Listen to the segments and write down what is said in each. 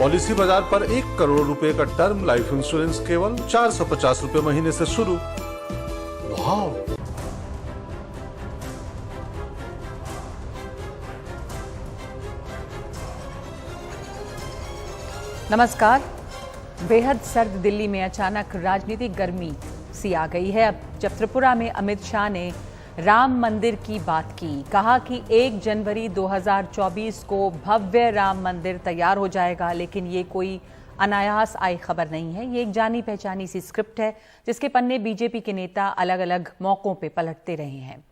Policy बाजार पर 1 करोड़ रुपए का टर्म लाइफ इंश्योरेंस केवल 450 रुपए महीने से शुरू। वाह! नमस्कार। बेहद सर्द दिल्ली में अचानक राजनीतिक गर्मी सी आ गई है। अब जब त्रिपुरा में अमित शाह ने राम मंदिर की बात की, कहा कि 1 जनवरी 2024 को भव्य राम मंदिर तैयार हो जाएगा, लेकिन ये कोई अनायास आई खबर नहीं है। ये एक जानी पहचानी सी स्क्रिप्ट है जिसके पन्ने बीजेपी के नेता अलग अलग मौकों पे पलटते रहे हैं।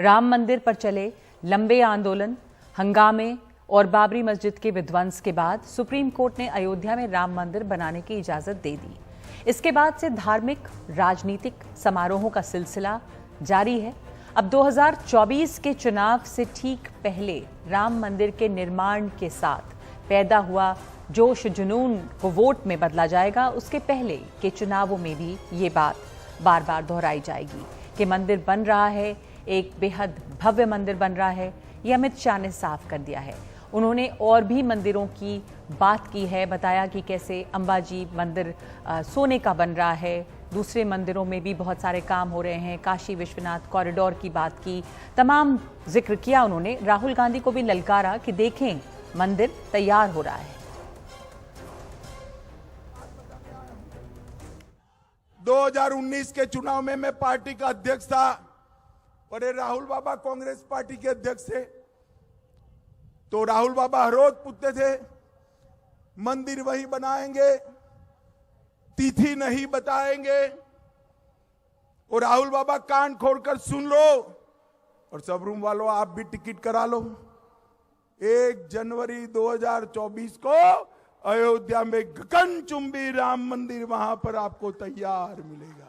राम मंदिर पर चले लंबे आंदोलन, हंगामे और बाबरी मस्जिद के विध्वंस के बाद सुप्रीम कोर्ट ने अयोध्या में राम मंदिर बनाने की इजाजत दे दी। इसके बाद से धार्मिक राजनीतिक समारोहों का सिलसिला जारी है। अब 2024 के चुनाव से ठीक पहले राम मंदिर के निर्माण के साथ पैदा हुआ जोश जुनून को वोट में बदला जाएगा। उसके पहले के चुनावों में भी ये बात बार बार दोहराई जाएगी कि मंदिर बन रहा है, एक बेहद भव्य मंदिर बन रहा है। ये अमित शाह ने साफ कर दिया है। उन्होंने और भी मंदिरों की बात की है, बताया कि कैसे अंबाजी मंदिर सोने का बन रहा है, दूसरे मंदिरों में भी बहुत सारे काम हो रहे हैं, काशी विश्वनाथ कॉरिडोर की बात की, तमाम जिक्र किया उन्होंने। राहुल गांधी को भी ललकारा कि देखें मंदिर तैयार हो रहा है। 2019 के चुनाव में मैं पार्टी का अध्यक्ष था और ये राहुल बाबा कांग्रेस पार्टी के अध्यक्ष थे। तो राहुल बाबा हर रोज पूछते थे मंदिर वही बनाएंगे, तिथि नहीं बताएंगे। और राहुल बाबा कान खोलकर सुन लो और सब रूम वालों आप भी टिकट करा लो। 1 जनवरी 2024 को अयोध्या में गगनचुंबी राम मंदिर वहां पर आपको तैयार मिलेगा।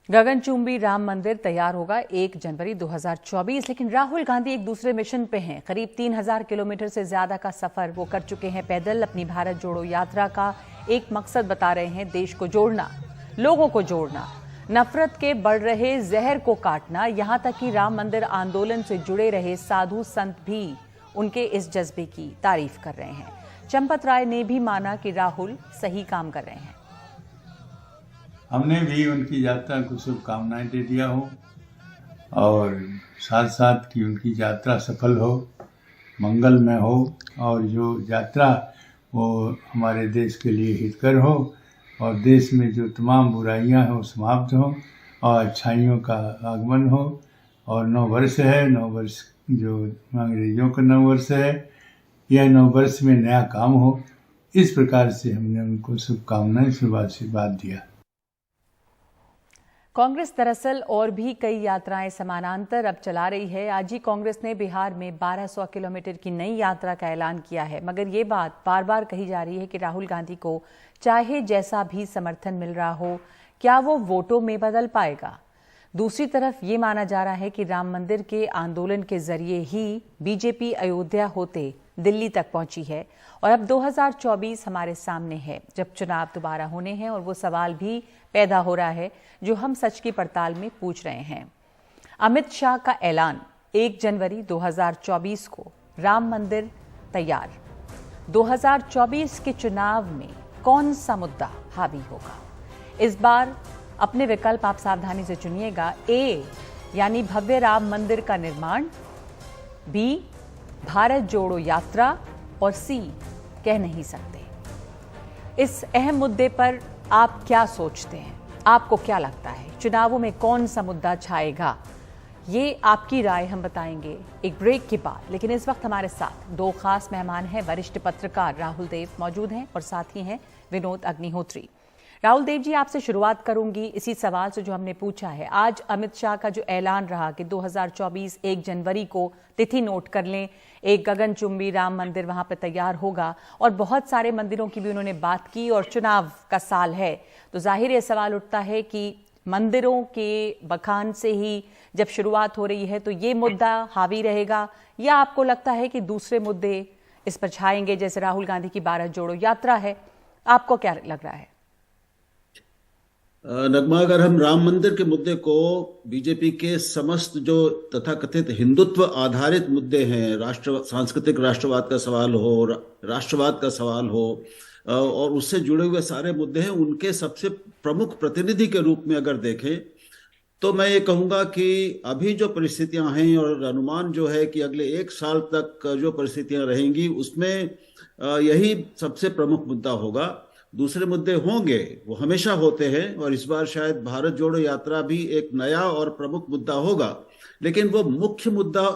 गगनचुंबी राम मंदिर तैयार होगा 1 जनवरी 2024। लेकिन राहुल गांधी एक दूसरे मिशन पे हैं। करीब 3000 किलोमीटर से ज्यादा का सफर वो कर चुके हैं पैदल। अपनी भारत जोड़ो यात्रा का एक मकसद बता रहे हैं, देश को जोड़ना, लोगों को जोड़ना, नफरत के बढ़ रहे जहर को काटना। यहां तक कि राम मंदिर आंदोलन से जुड़े रहे साधु संत भी उनके इस जज्बे की तारीफ कर रहे हैं। चंपत राय ने भी माना कि राहुल सही काम कर रहे हैं। हमने भी उनकी यात्रा को शुभकामनाएं दे दिया हो और साथ साथ कि उनकी यात्रा सफल हो, मंगलमय हो और जो यात्रा वो हमारे देश के लिए हितकर हो और देश में जो तमाम बुराइयां हैं वो समाप्त हो और अच्छाइयों का आगमन हो। और 9 वर्ष है, 9 वर्ष जो अंग्रेजों का 9 वर्ष है, यह 9 वर्ष में नया काम हो। इस प्रकार से हमने उनको शुभकामनाएं, शुभ आशीर्वाद दिया। कांग्रेस दरअसल और भी कई यात्राएं समानांतर अब चला रही है। आज ही कांग्रेस ने बिहार में 1200 किलोमीटर की नई यात्रा का ऐलान किया है। मगर ये बात बार बार कही जा रही है कि राहुल गांधी को चाहे जैसा भी समर्थन मिल रहा हो, क्या वो वोटों में बदल पाएगा। दूसरी तरफ ये माना जा रहा है कि राम मंदिर के आंदोलन के जरिए ही बीजेपी अयोध्या होते दिल्ली तक पहुंची है और अब 2024 हमारे सामने है, जब चुनाव दोबारा होने हैं। और वो सवाल भी पैदा हो रहा है जो हम सच की पड़ताल में पूछ रहे हैं। अमित शाह का ऐलान 1 जनवरी 2024 को राम मंदिर तैयार। 2024 के चुनाव में कौन सा मुद्दा हावी होगा? इस बार अपने विकल्प आप सावधानी से चुनिएगा। ए यानी भव्य राम मंदिर का निर्माण, बी भारत जोड़ो यात्रा और सी कह नहीं सकते। इस अहम मुद्दे पर आप क्या सोचते हैं? आपको क्या लगता है चुनावों में कौन सा मुद्दा छाएगा? ये आपकी राय हम बताएंगे एक ब्रेक के बाद। लेकिन इस वक्त हमारे साथ 2 खास मेहमान हैं। वरिष्ठ पत्रकार राहुल देव मौजूद हैं और साथ ही हैं विनोद अग्निहोत्री। राहुल देव जी, आपसे शुरुआत करूंगी इसी सवाल से जो हमने पूछा है। आज अमित शाह का जो ऐलान रहा कि 2024 1 जनवरी को, तिथि नोट कर लें, एक गगनचुंबी राम मंदिर वहां पर तैयार होगा और बहुत सारे मंदिरों की भी उन्होंने बात की और चुनाव का साल है, तो जाहिर ये सवाल उठता है कि मंदिरों के बखान से ही जब शुरुआत हो रही है तो ये मुद्दा हावी रहेगा, या आपको लगता है कि दूसरे मुद्दे इस पर छाएंगे, जैसे राहुल गांधी की भारत जोड़ो यात्रा है? आपको क्या लग रहा है? नगमा, अगर हम राम मंदिर के मुद्दे को बीजेपी के समस्त जो तथाकथित हिंदुत्व आधारित मुद्दे हैं, सांस्कृतिक राष्ट्रवाद का सवाल हो, राष्ट्रवाद का सवाल हो, और उससे जुड़े हुए सारे मुद्दे हैं, उनके सबसे प्रमुख प्रतिनिधि के रूप में अगर देखें तो मैं ये कहूंगा कि अभी जो परिस्थितियां हैं और अनुमान जो है कि अगले 1 साल तक जो परिस्थितियां रहेंगी उसमें यही सबसे प्रमुख मुद्दा होगा। दूसरे मुद्दे होंगे, वो हमेशा होते हैं, और इस बार शायद भारत जोड़ो यात्रा भी एक नया और प्रमुख मुद्दा होगा, लेकिन वो मुख्य मुद्दा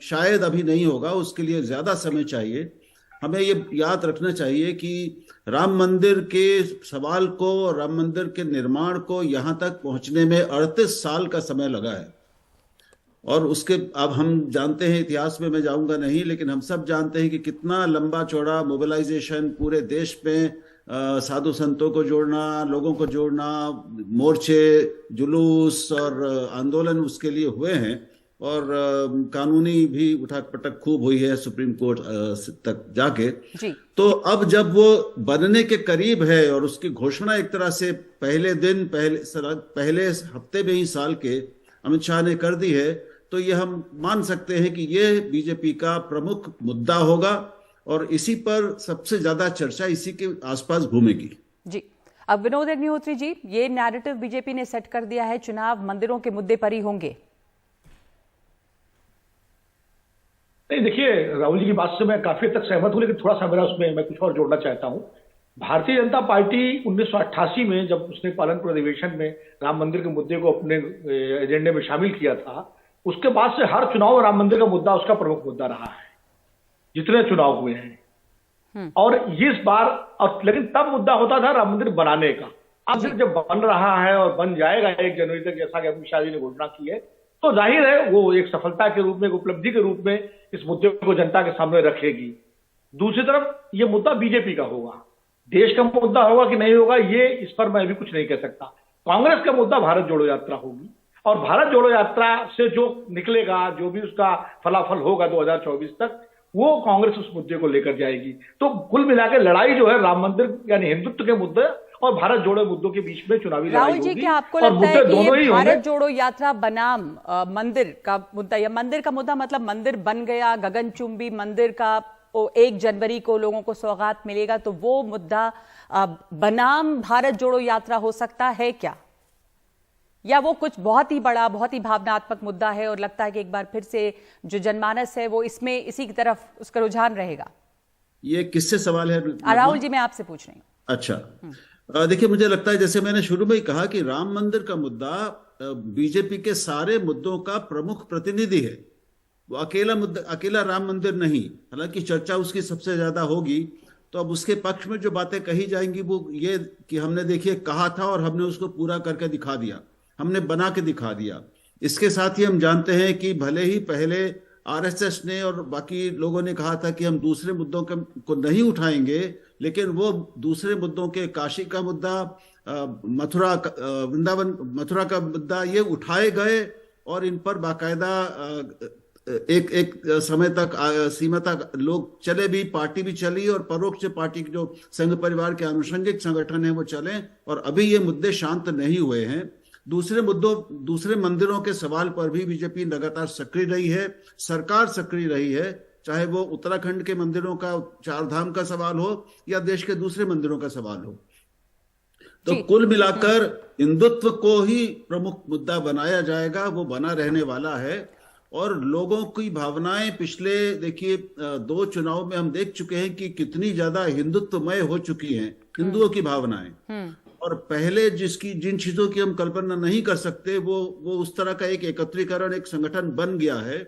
शायद अभी नहीं होगा। उसके लिए ज्यादा समय चाहिए। हमें ये याद रखना चाहिए कि राम मंदिर के सवाल को, राम मंदिर के निर्माण को यहां तक पहुंचने में 38 साल का समय लगा है। और उसके अब हम जानते हैं, इतिहास में मैं जाऊंगा नहीं, लेकिन हम सब जानते हैं कि कितना लंबा चौड़ा मोबिलाइजेशन पूरे देश में, साधु संतों को जोड़ना, लोगों को जोड़ना, मोर्चे, जुलूस और आंदोलन उसके लिए हुए हैं, और कानूनी भी उठक पटक खूब हुई है सुप्रीम कोर्ट तक जाके जी। तो अब जब वो बनने के करीब है और उसकी घोषणा एक तरह से पहले पहले हफ्ते में ही साल के अमित शाह ने कर दी है, तो ये हम मान सकते हैं कि ये बीजेपी का प्रमुख मुद्दा होगा और इसी पर सबसे ज्यादा चर्चा इसी के आसपास घूमेगी। जी, अब विनोद अग्निहोत्री जी, ये नैरेटिव बीजेपी ने सेट कर दिया है, चुनाव मंदिरों के मुद्दे पर ही होंगे। नहीं, देखिए, राहुल जी की बात से मैं काफी हद तक सहमत हूं, लेकिन थोड़ा सा मेरा उसमें मैं कुछ और जोड़ना चाहता हूं। भारतीय जनता पार्टी 1988 में जब उसने पालनपुर अधिवेशन में राम मंदिर के मुद्दे को अपने एजेंडे में शामिल किया था, उसके बाद से हर चुनाव में राम मंदिर का मुद्दा उसका प्रमुख मुद्दा रहा है, जितने चुनाव हुए हैं। और इस बार, और लेकिन तब मुद्दा होता था राम मंदिर बनाने का। अब जब बन रहा है और बन जाएगा 1 जनवरी तक, जैसा कि अमित शाह जी ने घोषणा की है, तो जाहिर है वो एक सफलता के रूप में, एक उपलब्धि के रूप में इस मुद्दे को जनता के सामने रखेगी। दूसरी तरफ ये मुद्दा बीजेपी का होगा, देश का मुद्दा होगा कि नहीं होगा, ये इस पर मैं अभी कुछ नहीं कह सकता। कांग्रेस का मुद्दा भारत जोड़ो यात्रा होगी, और भारत जोड़ो यात्रा से जो निकलेगा, जो भी उसका फलाफल होगा 2024 तक, वो कांग्रेस उस मुद्दे को लेकर जाएगी। तो कुल मिलाकर लड़ाई जो है राम मंदिर यानी हिंदुत्व के मुद्दे और भारत जोड़ो मुद्दों के बीच में चुनावी लड़ाई होगी। राहुल जी, क्या आपको लगता है कि ये भारत जोड़ो यात्रा बनाम मंदिर का मुद्दा, या मंदिर का मुद्दा मतलब मंदिर बन गया, गगनचुंबी मंदिर का 1 जनवरी को लोगों को सौगात मिलेगा, तो वो मुद्दा बनाम भारत जोड़ो यात्रा हो सकता है क्या, या वो कुछ बहुत ही बड़ा, बहुत ही भावनात्मक मुद्दा है और लगता है कि एक बार फिर से जो जनमानस है वो इसमें इसी की तरफ उसका रुझान रहेगा? ये किससे सवाल है राहुल जी? मैं आपसे पूछ रही हूँ। अच्छा, देखिए, मुझे लगता है जैसे मैंने शुरू में ही कहा कि राम मंदिर का मुद्दा बीजेपी के सारे मुद्दों का प्रमुख प्रतिनिधि है। वो अकेला राम मंदिर नहीं, हालांकि चर्चा उसकी सबसे ज्यादा होगी। तो अब उसके पक्ष में जो बातें कही जाएंगी वो ये कि हमने, देखिए, कहा था और हमने उसको पूरा करके दिखा दिया, हमने बना के दिखा दिया। इसके साथ ही हम जानते हैं कि भले ही पहले आरएसएस ने और बाकी लोगों ने कहा था कि हम दूसरे मुद्दों को नहीं उठाएंगे, लेकिन वो दूसरे मुद्दों के, काशी का मुद्दा, मथुरा, वृंदावन, मथुरा का मुद्दा, ये उठाए गए और इन पर बाकायदा एक समय तक, सीमा तक लोग चले भी, पार्टी भी चली, और परोक्ष पार्टी के जो संघ परिवार के आनुषंगिक संगठन है वो चले, और अभी ये मुद्दे शांत नहीं हुए हैं। दूसरे मंदिरों के सवाल पर भी बीजेपी लगातार सक्रिय रही है, सरकार सक्रिय रही है, चाहे वो उत्तराखंड के मंदिरों का, 4 धाम का सवाल हो या देश के दूसरे मंदिरों का सवाल हो। तो कुल मिलाकर हिंदुत्व को ही प्रमुख मुद्दा बनाया जाएगा, वो बना रहने वाला है। और लोगों की भावनाएं पिछले, देखिए, 2 चुनाव में हम देख चुके हैं कि कितनी ज्यादा हिंदुत्वमय हो चुकी हैं हिंदुओं की भावनाएं। और पहले जिन चीजों की हम कल्पना नहीं कर सकते, वो उस तरह का एक एकत्रीकरण, एक संगठन बन गया है।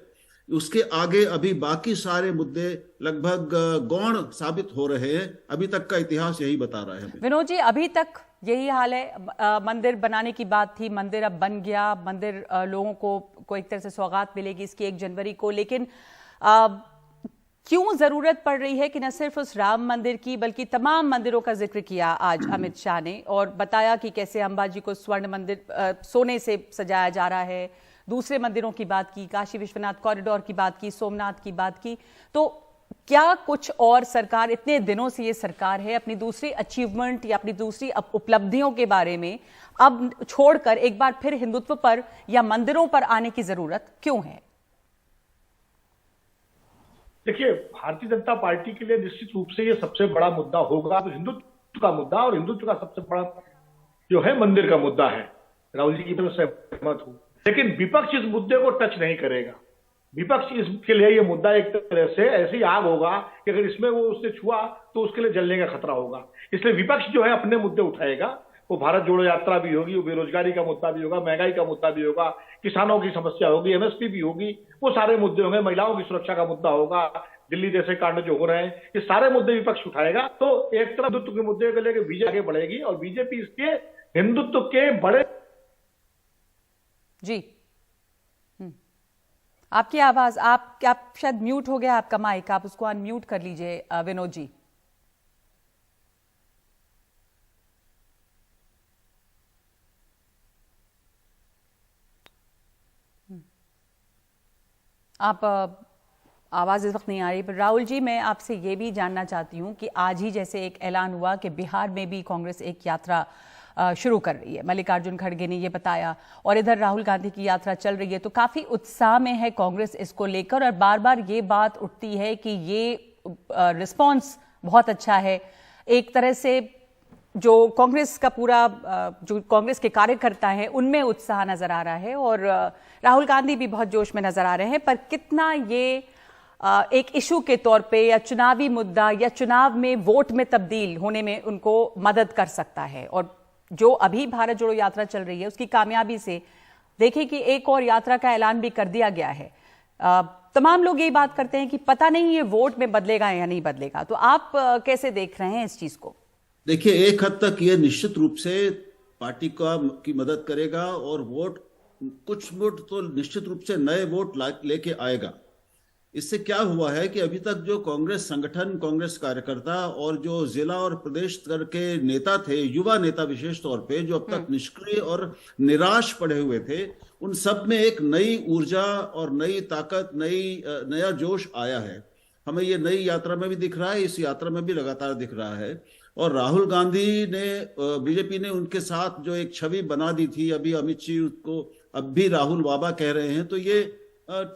उसके आगे अभी बाकी सारे मुद्दे लगभग गौण साबित हो रहे हैं। अभी तक का इतिहास यही बता रहा है। विनोद जी, अभी तक यही हाल है। मंदिर बनाने की बात थी, मंदिर अब बन गया, मंदिर लोगों को एक तरह से सौगात मिलेगी इसकी 1 जनवरी को, लेकिन क्यों जरूरत पड़ रही है कि न सिर्फ उस राम मंदिर की बल्कि तमाम मंदिरों का जिक्र किया आज अमित शाह ने, और बताया कि कैसे अंबाजी को स्वर्ण मंदिर, सोने से सजाया जा रहा है, दूसरे मंदिरों की बात की, काशी विश्वनाथ कॉरिडोर की बात की, सोमनाथ की बात की। तो क्या कुछ और सरकार, इतने दिनों से ये सरकार है, अपनी दूसरी अचीवमेंट या अपनी दूसरी उपलब्धियों के बारे में अब छोड़कर एक बार फिर हिंदुत्व पर या मंदिरों पर आने की जरूरत क्यों है? देखिए, भारतीय जनता पार्टी के लिए निश्चित रूप से ये सबसे बड़ा मुद्दा होगा, तो हिंदुत्व का मुद्दा, और हिंदुत्व का सबसे बड़ा जो है मंदिर का मुद्दा है। राहुल जी की मैं सहमत हूं, लेकिन विपक्ष इस मुद्दे को टच नहीं करेगा। विपक्ष इसके लिए ये मुद्दा एक तरह से ऐसी आग होगा कि अगर इसमें वो उसने छुआ तो उसके लिए जलने का खतरा होगा। इसलिए विपक्ष जो है अपने मुद्दे उठाएगा। वो भारत जोड़ो यात्रा भी होगी, वो बेरोजगारी का मुद्दा भी होगा, महंगाई का मुद्दा भी होगा, किसानों की समस्या होगी, एमएसपी भी होगी, वो सारे मुद्दे होंगे, महिलाओं की सुरक्षा का मुद्दा होगा, दिल्ली जैसे कांड जो हो रहे हैं, ये सारे मुद्दे विपक्ष उठाएगा। तो एक तरफ हिंदुत्व के मुद्दे को लेकर बीजेपी आगे बढ़ेगी और बीजेपी इसके हिंदुत्व के बड़े। जी, आपकी आवाज, आप शायद म्यूट हो गया आपका माइक, आप उसको अनम्यूट कर लीजिए विनोद जी। आप आवाज इस वक्त नहीं आ रही, पर राहुल जी मैं आपसे ये भी जानना चाहती हूँ कि आज ही जैसे एक ऐलान हुआ कि बिहार में भी कांग्रेस एक यात्रा शुरू कर रही है, मल्लिकार्जुन खड़गे ने ये बताया, और इधर राहुल गांधी की यात्रा चल रही है, तो काफी उत्साह में है कांग्रेस इसको लेकर, और बार बार ये बात उठती है कि ये रिस्पॉन्स बहुत अच्छा है। एक तरह से जो कांग्रेस का पूरा जो कांग्रेस के कार्यकर्ता हैं उनमें उत्साह नजर आ रहा है, और राहुल गांधी भी बहुत जोश में नजर आ रहे हैं, पर कितना ये एक इशू के तौर पे या चुनावी मुद्दा या चुनाव में वोट में तब्दील होने में उनको मदद कर सकता है। और जो अभी भारत जोड़ो यात्रा चल रही है उसकी कामयाबी से देखें कि एक और यात्रा का ऐलान भी कर दिया गया है। तमाम लोग यही बात करते हैं कि पता नहीं ये वोट में बदलेगा या नहीं बदलेगा, तो आप कैसे देख रहे हैं इस चीज को? देखिए, एक हद तक ये निश्चित रूप से पार्टी की मदद करेगा, और कुछ वोट तो निश्चित रूप से नए वोट लेके आएगा। इससे क्या हुआ है कि अभी तक जो कांग्रेस संगठन, कांग्रेस कार्यकर्ता और जो जिला और प्रदेश स्तर के नेता थे, युवा नेता विशेष तौर पे, जो अब तक निष्क्रिय और निराश पड़े हुए थे, उन सब में एक नई ऊर्जा और नई ताकत, नया जोश आया है। हमें ये नई यात्रा में भी दिख रहा है, इस यात्रा में भी लगातार दिख रहा है। और राहुल गांधी ने, बीजेपी ने उनके साथ जो एक छवि बना दी थी, अभी अमित जी उसको अब भी राहुल बाबा कह रहे हैं, तो ये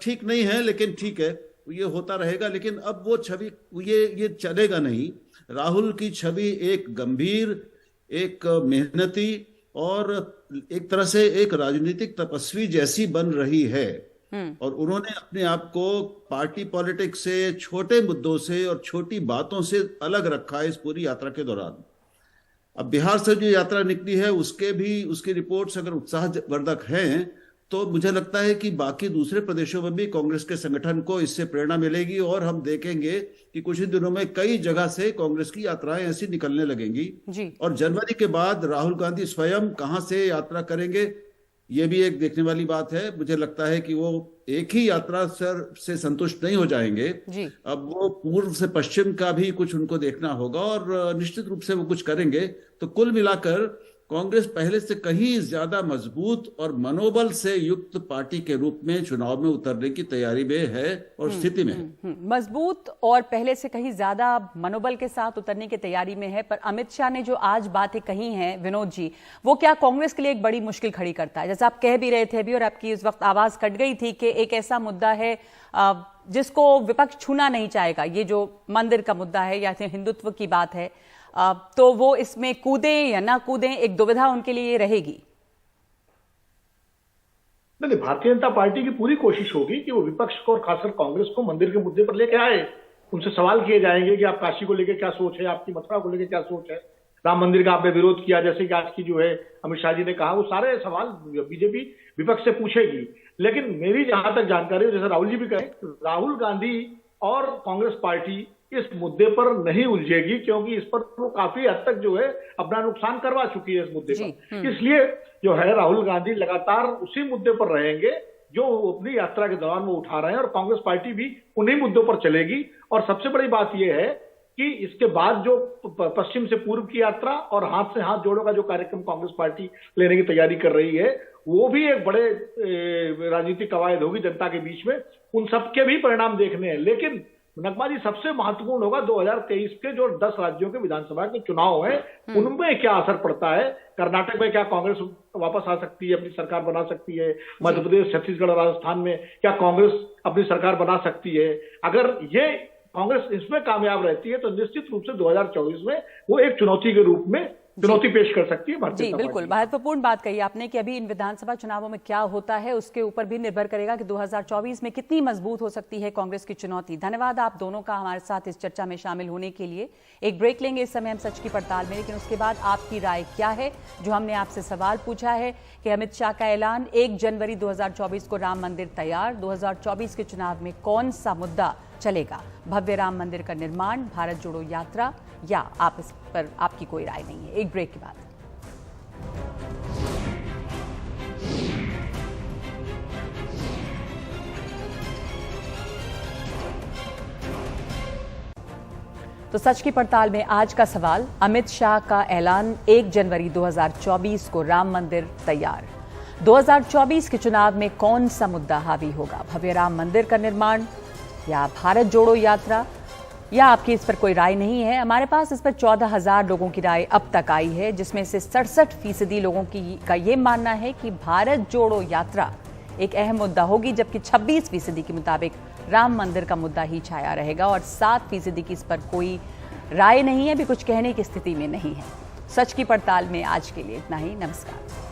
ठीक नहीं है, लेकिन ठीक है, ये होता रहेगा। लेकिन अब वो छवि, ये चलेगा नहीं। राहुल की छवि एक गंभीर, एक मेहनती और एक तरह से एक राजनीतिक तपस्वी जैसी बन रही है, और उन्होंने अपने आप को पार्टी पॉलिटिक्स से, छोटे मुद्दों से और छोटी बातों से अलग रखा है इस पूरी यात्रा के दौरान। अब बिहार से जो यात्रा निकली है उसकी रिपोर्ट्स अगर उत्साहवर्धक हैं, तो मुझे लगता है कि बाकी दूसरे प्रदेशों में भी कांग्रेस के संगठन को इससे प्रेरणा मिलेगी, और हम देखेंगे कि कुछ ही दिनों में कई जगह से कांग्रेस की यात्राएं ऐसी निकलने लगेंगी जी। और जनवरी के बाद राहुल गांधी स्वयं कहां से यात्रा करेंगे, ये भी एक देखने वाली बात है। मुझे लगता है कि वो एक ही यात्रा से संतुष्ट नहीं हो जाएंगे जी। अब वो पूर्व से पश्चिम का भी कुछ उनको देखना होगा, और निश्चित रूप से वो कुछ करेंगे। तो कुल मिलाकर कांग्रेस पहले से कहीं ज्यादा मजबूत और मनोबल से युक्त पार्टी के रूप में चुनाव में उतरने की तैयारी में है और स्थिति में है। मजबूत और पहले से कहीं ज्यादा मनोबल के साथ उतरने की तैयारी में है। पर अमित शाह ने जो आज बातें कही हैं विनोद जी, वो क्या कांग्रेस के लिए एक बड़ी मुश्किल खड़ी करता है? जैसे आप कह भी रहे थे अभी, और आपकी इस वक्त आवाज कट गई थी कि एक ऐसा मुद्दा है जिसको विपक्ष छूना नहीं चाहेगा, ये जो मंदिर का मुद्दा है या हिंदुत्व की बात है, तो वो इसमें कूदें या ना कूदें, एक दुविधा उनके लिए रहेगी। नहीं, भारतीय जनता पार्टी की पूरी कोशिश होगी कि वो विपक्ष को और खासकर कांग्रेस को मंदिर के मुद्दे पर लेकर आए। उनसे सवाल किए जाएंगे कि आप काशी को लेकर क्या सोच है, आपकी मथुरा को लेकर क्या सोच है, राम मंदिर का आपने विरोध किया जैसे कि आज की जो है अमित शाह जी ने कहा, वो सारे सवाल बीजेपी विपक्ष से पूछेगी। लेकिन मेरी जहां तक जानकारी है, जैसे राहुल जी भी कहे, राहुल गांधी और कांग्रेस पार्टी इस मुद्दे पर नहीं उलझेगी, क्योंकि इस पर वो काफी हद तक जो है अपना नुकसान करवा चुकी है इस मुद्दे पर। इसलिए जो है राहुल गांधी लगातार उसी मुद्दे पर रहेंगे जो अपनी यात्रा के दौरान वो उठा रहे हैं, और कांग्रेस पार्टी भी उन्हीं मुद्दों पर चलेगी। और सबसे बड़ी बात यह है कि इसके बाद जो पश्चिम से पूर्व की यात्रा और हाथ से हाथ जोड़ो का जो कार्यक्रम कांग्रेस पार्टी लेने की तैयारी कर रही है, वो भी एक बड़े राजनीतिक कवायद होगी जनता के बीच में। उन सबके भी परिणाम देखने हैं। लेकिन नगमा जी, सबसे महत्वपूर्ण होगा 2023 के जो 10 राज्यों के विधानसभा के चुनाव हैं, उनमें क्या असर पड़ता है। कर्नाटक में क्या कांग्रेस वापस आ सकती है, अपनी सरकार बना सकती है? मध्य प्रदेश, छत्तीसगढ़, राजस्थान में क्या कांग्रेस अपनी सरकार बना सकती है? अगर ये कांग्रेस इसमें कामयाब रहती है तो निश्चित रूप से 2024 में वो एक चुनौती के रूप में चुनौती पेश कर सकती है भारतीय जी जनता बिल्कुल, पार्टी। महत्वपूर्ण बात कही आपने कि अभी इन विधानसभा चुनावों में क्या होता है उसके ऊपर भी निर्भर करेगा कि 2024 में कितनी मजबूत हो सकती है कांग्रेस की चुनौती। धन्यवाद आप दोनों का हमारे साथ इस चर्चा में शामिल होने के लिए। एक ब्रेक लेंगे इस समय हम सच की पड़ताल में, लेकिन उसके बाद आपकी राय क्या है? जो हमने आपसे सवाल पूछा है कि अमित शाह का ऐलान 1 जनवरी 2024 को राम मंदिर तैयार, 2024 के चुनाव में कौन सा मुद्दा चलेगा? भव्य राम मंदिर का निर्माण, भारत जोड़ो यात्रा, या आप इस पर आपकी कोई राय नहीं है? एक ब्रेक के बाद। तो सच की पड़ताल में आज का सवाल, अमित शाह का ऐलान 1 जनवरी 2024 को राम मंदिर तैयार, 2024 के चुनाव में कौन सा मुद्दा हावी होगा? भव्य राम मंदिर का निर्माण या भारत जोड़ो यात्रा, या आपकी इस पर कोई राय नहीं है? हमारे पास इस पर 14,000 लोगों की राय अब तक आई है, जिसमें से 67% लोगों का ये मानना है कि भारत जोड़ो यात्रा एक अहम मुद्दा होगी, जबकि 26% के मुताबिक राम मंदिर का मुद्दा ही छाया रहेगा और 7% की इस पर कोई राय नहीं है, भी कुछ कहने की स्थिति में नहीं है। सच की पड़ताल में आज के लिए इतना ही। नमस्कार।